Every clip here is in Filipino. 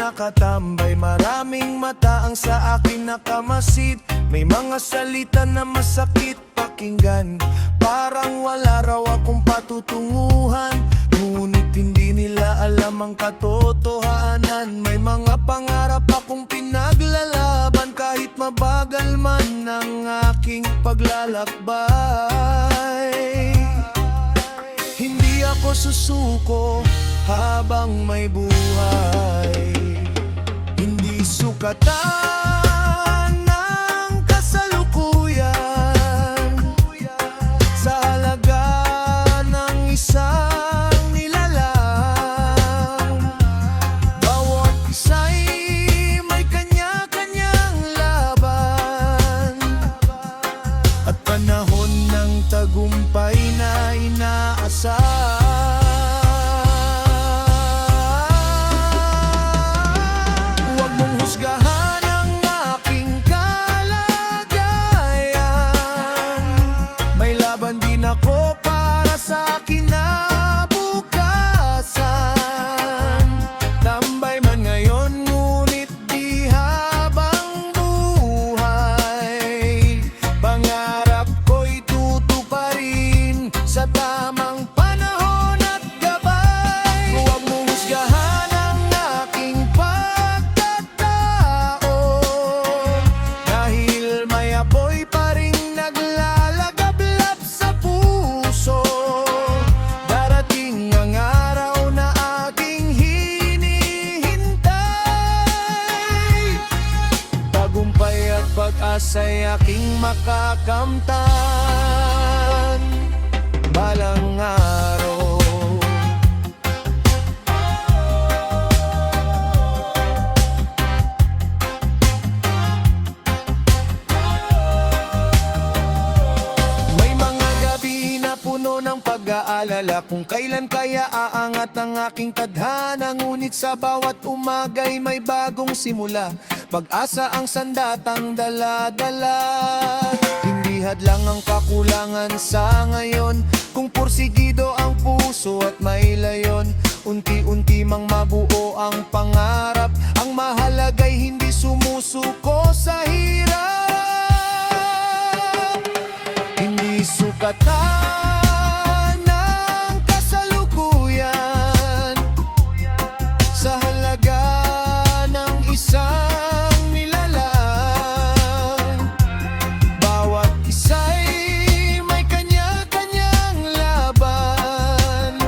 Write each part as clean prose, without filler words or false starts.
nakatambay, maraming mata ang sa akin nakamasid. May mga salita na masakit pakinggan, parang wala raw akong patutunguhan. Ngunit hindi nila alam ang katotohanan. May mga pangarap akong pinaglalaban, kahit mabagal man ang aking paglalakbay. Hindi ako susuko habang may buhay. Hindi sukatan ng kasalukuyan sa halaga ng isang nilalang. Bawat isa'y may kanya-kanyang laban, at panahon ng tagumpay na inaasahan. Husgahan ang aking kalagayan, may laban din ako para sa kinabukasan. Tambay man ngayon, ngunit di habang buhay. Pangarap ko'y tutuparin sa tamang panahon at gabay. Huwag mong husgahan ang aking apoy pa rin naglalagablap sa puso. Darating ang araw na aking hinihintay. Tagumpay at pag-asa'y aking makakamtan balang araw. Puno ng pag-aalala kung kailan kaya aangat ang aking tadhana. Ngunit sa bawat umaga'y may bagong simula, pag-asa ang sandatang dala-dala. Hindi hadlang ang kakulangan sa ngayon, kung porsigido ang puso at may layon. Unti-unti mang mabuo ang pangarap, ang mahalaga'y hindi sumusuko sa hirap. Hindi sukatan sa halaga ng isang nilalang. Bawat isa'y may kanya-kanyang laban,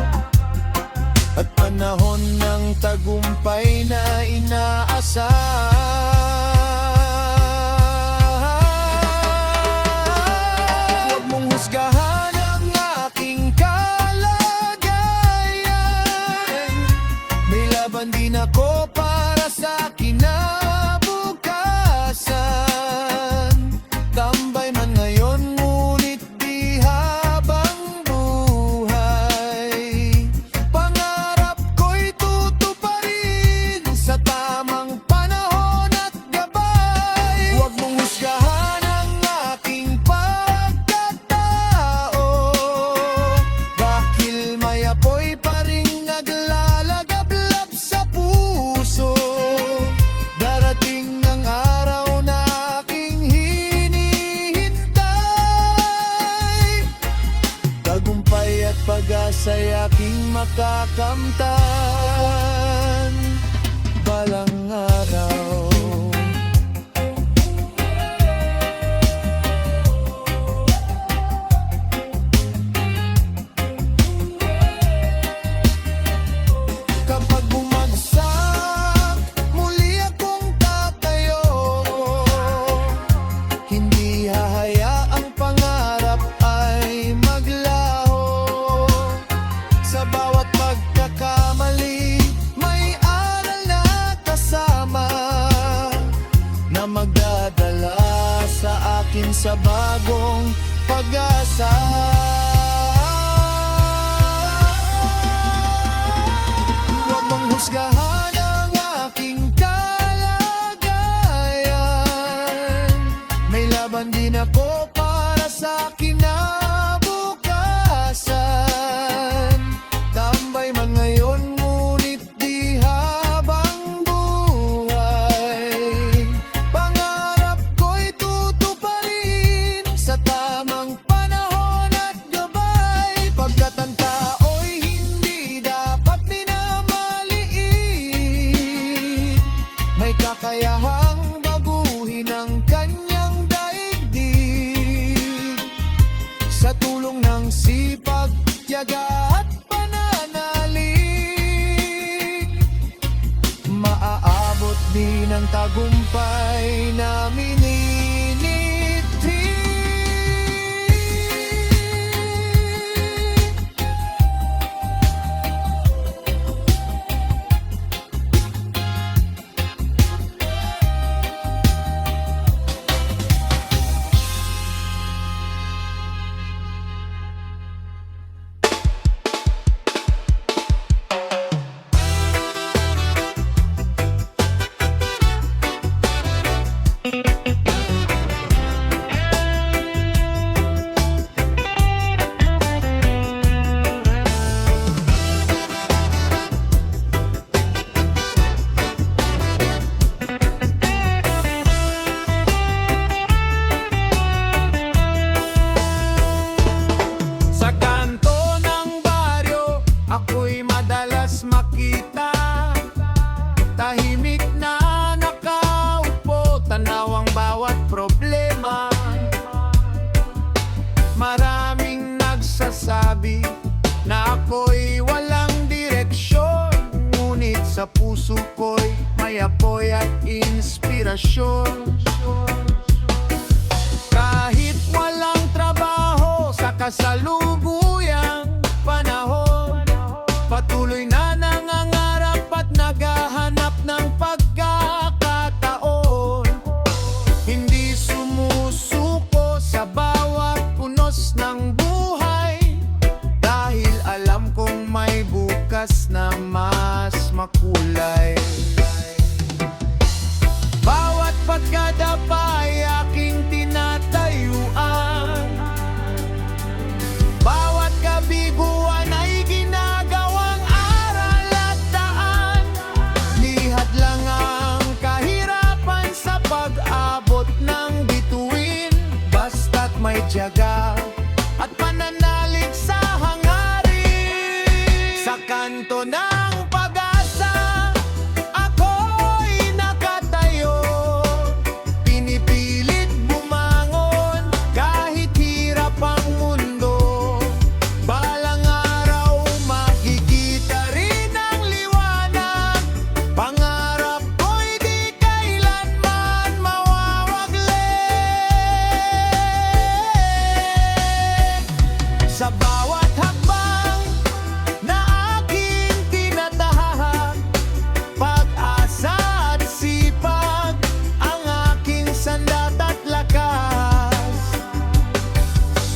at panahon ng tagumpay na inaasahan. Huwag mong husgahan ang aking kalagayan, may laban din ako para sa kinabukasan. Tambay man ngayon, ngunit di habang buhay. Pangarap ko'y tutuparin sa tamang panahon at gabay. Huwag mong husgahan ang aking pagkatao, dahil may apoy pa rin naglalagablap sa puso. Darating ang araw na aking hinihintay. Tagumpay at pag-asa'y aking makakamtan balang araw. Kapag bumagsak, muli akong tatayo. Hindi hahayaang pangarap ay maglaho. Sa bawat pagkakamali, may aral na kasama, na magdadala sa akin sa bagong pag-asa. Huwag mong husgahan ang aking kalagayan, may laban din ako para sa kinabukasan. Tambay man ngayon, ngunit di habang buhay. kakayahang baguhin ang kanyang daigdig. Sa tulong ng sipag, tiyaga at pananalig, maaabot din ang tagumpay na mininitik. Ako'y madalas makita, tahimik na nakaupo, tanaw ang bawat problema. Maraming nagsasabi na ako'y walang direksyon, ngunit sa puso ko'y may apoy at inspirasyon. Kahit walang trabaho sa kasalukuyang panahon, patuloy na nangangarap at naghahanap ng pagkakataon. Hindi sumusuko sa bawat punos ng buhay, dahil alam kong may bukas na mas makulay. Bawat pagkadapa ay aking tinatayuan, bawat kabiguan ay ginagawang aral at daan. Lihat lang ang kahirapan sa pag-abot ng bituin, basta't may tiyaga at pananalig sa hangarin. Sa kanto ng pag-asa, ako'y nakatayo, pinipilit bumangon kahit hirap ang mundo. Balang araw makikita rin ang liwanag, pangarap ko'y di kailanman mawawaglit. Sa bawat hakbang na aking tinatahak, pag-asa at sipag ang aking sandat at lakas.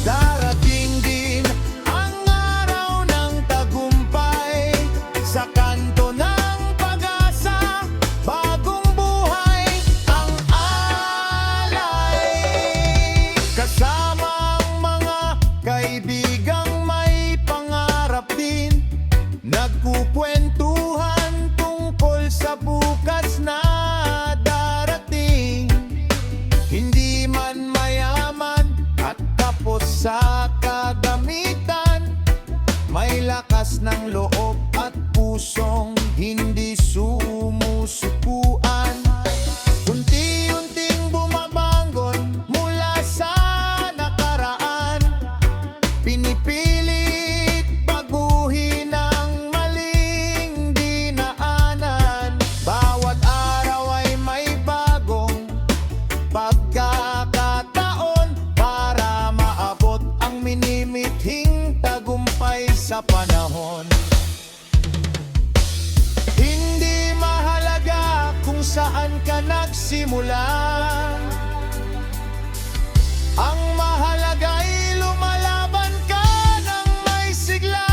Darating din ang araw ng tagumpay, sa kanto ng pag-asa, bagong buhay ang alay. Kasama ang mga kaibigang may pangarap din, nagkukwentuhan tungkol sa bukas na darating. Hindi man mayaman at tapos sa kagamitan, may lakas ng loob at pusong hindi sumusukuan. Unti-unting bumabangon mula sa nakaraan, pinipilit baguhin ang maling dinaanan. Bawat araw ay may bagong pagkakataon para maabot ang minimithing tagumpay sa panahon. Hindi mahalaga kung saan ka nagsimula, ang mahalaga ay lumalaban ka ng may sigla.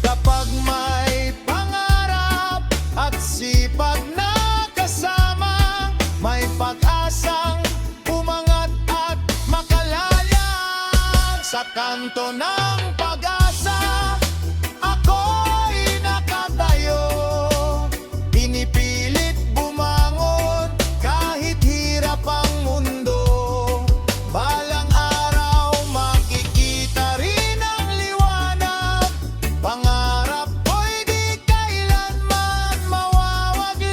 Kapag may pangarap at sipag na kasama, may pag-asang umangat at makalayag. Sa kanto ng pag-asa, ako'y nakatayo, pinipilit bumangon kahit hirap ang mundo. Balang araw makikita rin ang liwanag, pangarap ko'y di kailanman mawawaglit.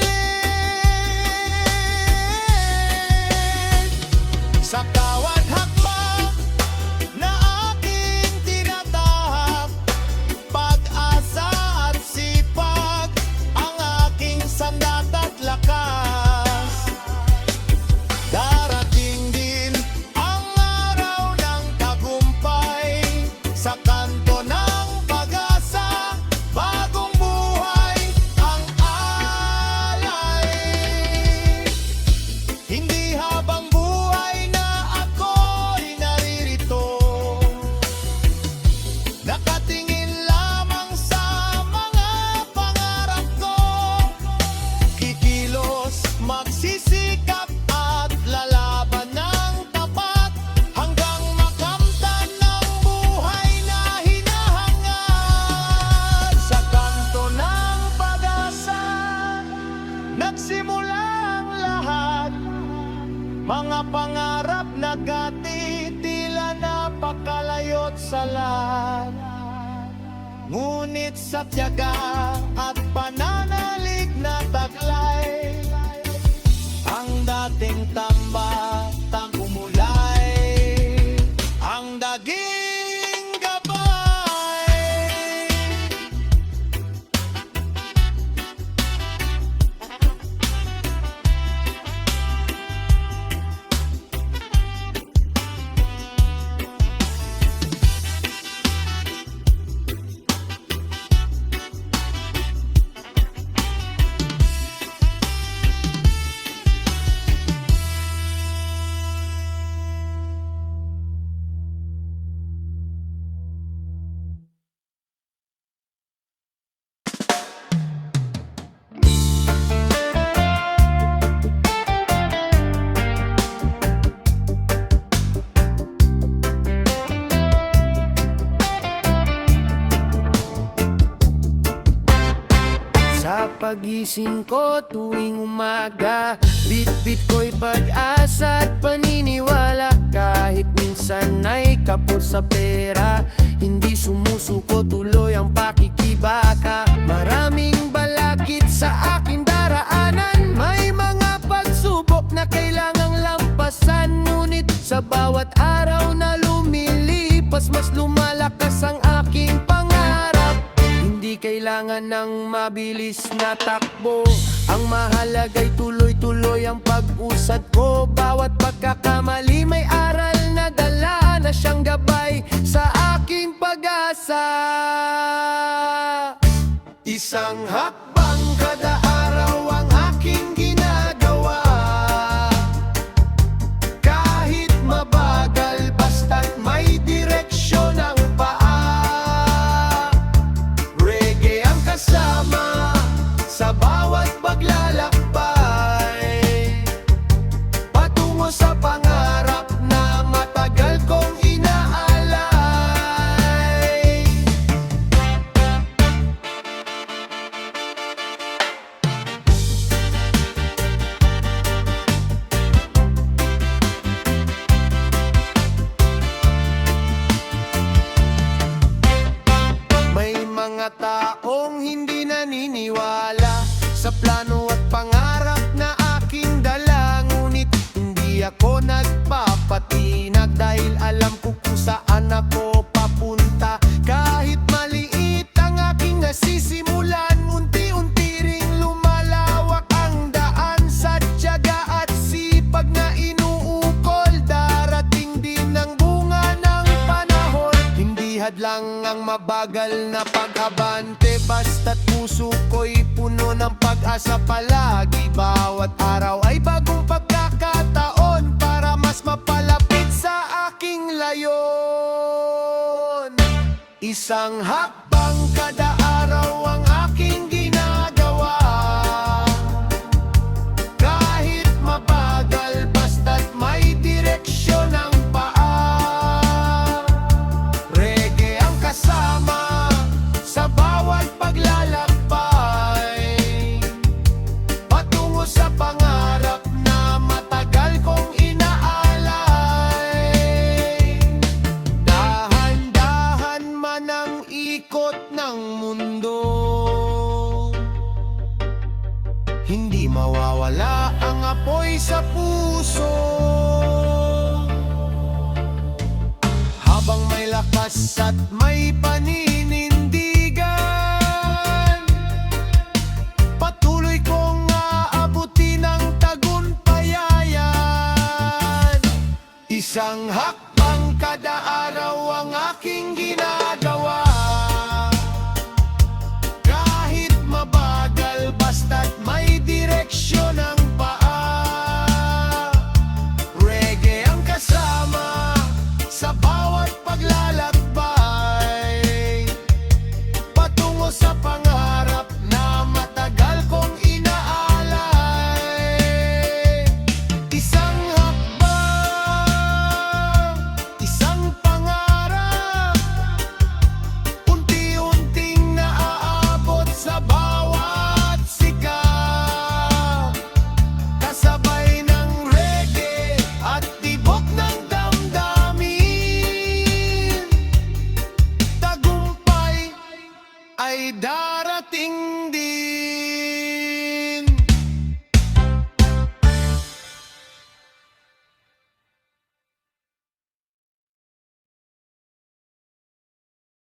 nagsimula ang lahat. Mga pangarap na dati tila napakalayo't sa lahat. Ngunit sa tiyaga at pananalig na taglay, ang dating tambatang umulay, ang daging gabay. Sa pagising ko tuwing umaga, bit-bit ko'y pag-asa at paniniwala. Kahit minsan ay kapos sa pera, hindi sumusuko tuloy ang pakikibaka. Maraming balakid sa aking daraanan, may mga pagsubok na kailangang lampasan. Ngunit sa bawat araw na lumilipas, mas lumalakas ang aking pangarap. Hindi kailangan ng mabilis na takbo, ang mahalaga'y tuloy-tuloy ang pag-usad ko. Bawat pagkakamali may aral na dala na siyang gabay sa aking pag-asa. Isang hakbang kada araw ang aking ginagawa, kahit mabagal basta't may direksyon ang paa. Reggae ang kasama sa bawat paglalakbay, patungo sa pangarap na matagal kong inaalay. May mga taong hindi naniniwala sa plano at pangarap na aking dala. Ngunit hindi ako nagpapatinag, dahil alam ko kung saan ako papunta. Kahit maliit ang aking nasisimulan, unti-unti ring lumalawak ang daan. Sa tiyaga at sipag na inuukol, darating din ang bunga ng panahon. Hindi hadlang ang mabagal na pag-abante, basta't puso ko'y puno ng pag-asa palagi. Bawat araw ay bagong pagkakataon para mas mapalapit sa aking layon. Isang hakbang kada araw ang aking ginagawa, kahit mabagal basta't may direksyon ang paa. Reggae ang kasama sa bawat paglalakbay, patungo sa pangarap na matagal kong inaalay. Dahan-dahan man ang ikot ng mundo, hindi mawawala ang apoy sa puso. Habang may lakas at may paninindigan, patuloy kong aabutin ang tagumpayayan. Isang hakbang kada araw ang aking ginagawa, kahit mabagal basta't may direksyon ang paa. Reggae ang kasama sa bawat paglalakbay, patungo sa pangarap na matagal kong inaalay. Isang hakbang ay darating din.